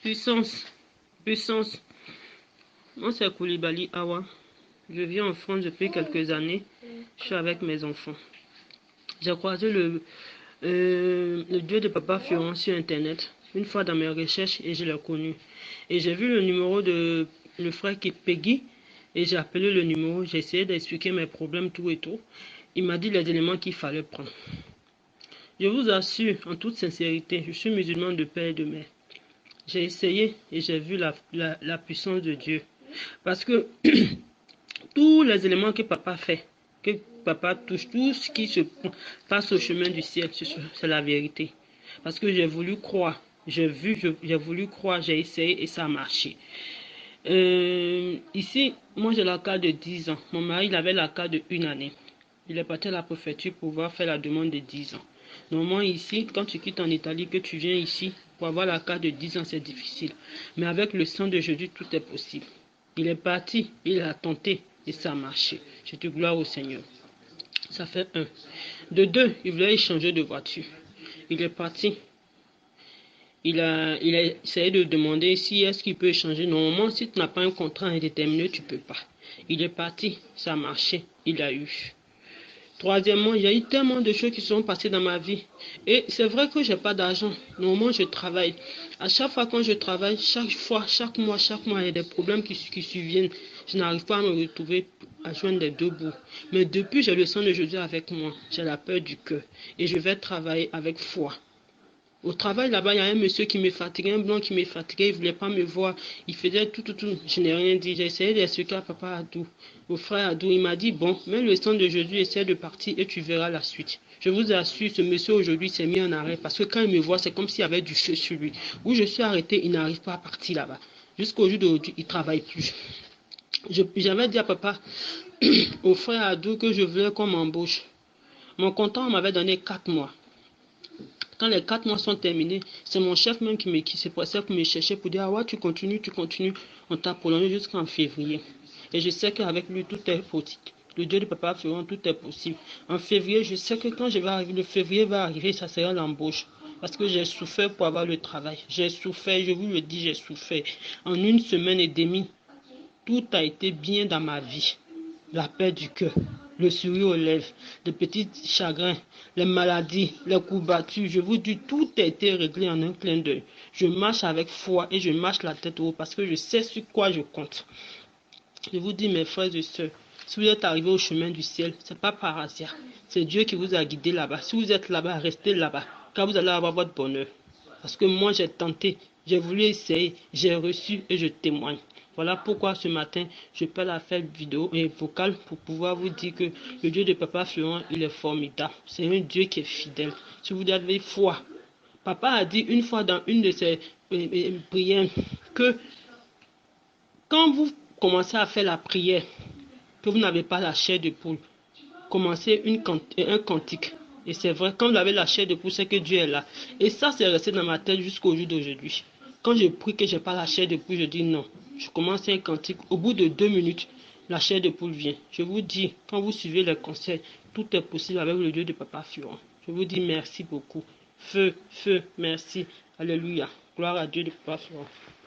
Puissance, puissance. Moi, c'est Koulibaly Awa. Je vis en France depuis quelques années. Je suis avec mes enfants. J'ai croisé le Dieu de Papa Florent sur Internet une fois dans mes recherches et je l'ai connu. Et j'ai vu le numéro de le frère qui est Peggy et j'ai appelé le numéro. J'ai essayé d'expliquer mes problèmes, tout et tout. Il m'a dit les éléments qu'il fallait prendre. Je vous assure, en toute sincérité, je suis musulman de père et de mère. J'ai essayé et j'ai vu la puissance de Dieu. Parce que tous les éléments que papa fait, que papa touche, tout ce qui se passe au chemin du ciel, c'est la vérité. Parce que j'ai voulu croire, j'ai vu, j'ai voulu croire, j'ai essayé et ça a marché. Ici, moi j'ai la carte de 10 ans. Mon mari, il avait la carte de 1 année. Il est parti à la préfecture pour pouvoir faire la demande de 10 ans. Normalement, ici, quand tu quittes en Italie, que tu viens ici, pour avoir la carte de 10 ans, c'est difficile. Mais avec le sang de Jésus, tout est possible. Il est parti, il a tenté et ça a marché. Je te gloire au Seigneur. Ça fait un. De deux, il voulait échanger de voiture. Il est parti. Il a essayé de demander si est-ce qu'il peut échanger. Normalement, si tu n'as pas un contrat indéterminé, tu ne peux pas. Il est parti, ça a marché, il a eu. Troisièmement, il y a eu tellement de choses qui sont passées dans ma vie. Et c'est vrai que je n'ai pas d'argent. Normalement, je travaille. À chaque fois quand je travaille, chaque mois, il y a des problèmes qui surviennent. Je n'arrive pas à me retrouver à joindre les deux bouts. Mais depuis, j'ai le sang de Jésus avec moi. J'ai la peur du cœur. Et je vais travailler avec foi. Au travail, là-bas, il y a un monsieur qui me fatiguait, un blanc qui me fatiguait, il ne voulait pas me voir. Il faisait tout. Je n'ai rien dit. J'ai essayé d'expliquer à papa Adou, au frère Adou. Il m'a dit, bon, mets le sang de Jésus, essaie de partir et tu verras la suite. Je vous assure, ce monsieur aujourd'hui s'est mis en arrêt parce que quand il me voit, c'est comme s'il y avait du feu sur lui. Où je suis arrêté, il n'arrive pas à partir là-bas. Jusqu'au jour d'aujourd'hui, il ne travaille plus. J'avais dit à papa, au frère Adou, que je voulais qu'on m'embauche. Mon contrat m'avait donné 4 mois. Quand les 4 mois sont terminés, c'est mon chef même qui s'est pressé pour me chercher pour dire, ah ouais, tu continues, on t'a prolongé jusqu'en février. Et je sais qu'avec lui, tout est possible. Le Dieu de Papa Florent, tout est possible. En février, je sais que quand je vais arriver, le février va arriver, ça sera l'embauche. Parce que j'ai souffert pour avoir le travail. J'ai souffert, je vous le dis, j'ai souffert. En 1 semaine et demie, tout a été bien dans ma vie. La paix du cœur, le sourire aux lèvres, les petits chagrins, les maladies, les courbatures. Je vous dis, tout a été réglé en un clin d'œil. Je marche avec foi et je marche la tête haute parce que je sais sur quoi je compte. Je vous dis, mes frères et sœurs, si vous êtes arrivés au chemin du ciel, ce n'est pas par hasard. C'est Dieu qui vous a guidé là-bas. Si vous êtes là-bas, restez là-bas, car vous allez avoir votre bonheur. Parce que moi, j'ai tenté, j'ai voulu essayer, j'ai reçu et je témoigne. Voilà pourquoi ce matin, je peux la faire vidéo et vocale pour pouvoir vous dire que le Dieu de Papa Florent, il est formidable. C'est un Dieu qui est fidèle. Si vous avez foi, Papa a dit une fois dans une de ses prières que quand vous commencez à faire la prière, que vous n'avez pas la chair de poule, commencez un cantique. Et c'est vrai, quand vous avez la chair de poule, c'est que Dieu est là. Et ça, c'est resté dans ma tête jusqu'au jour d'aujourd'hui. Quand je prie que je n'ai pas la chair de poule, je dis non. Je commence un cantique. Au bout de 2 minutes, la chair de poule vient. Je vous dis, quand vous suivez les conseils, tout est possible avec le Dieu de Papa Florent. Je vous dis merci beaucoup. Feu, merci. Alléluia. Gloire à Dieu de Papa Florent.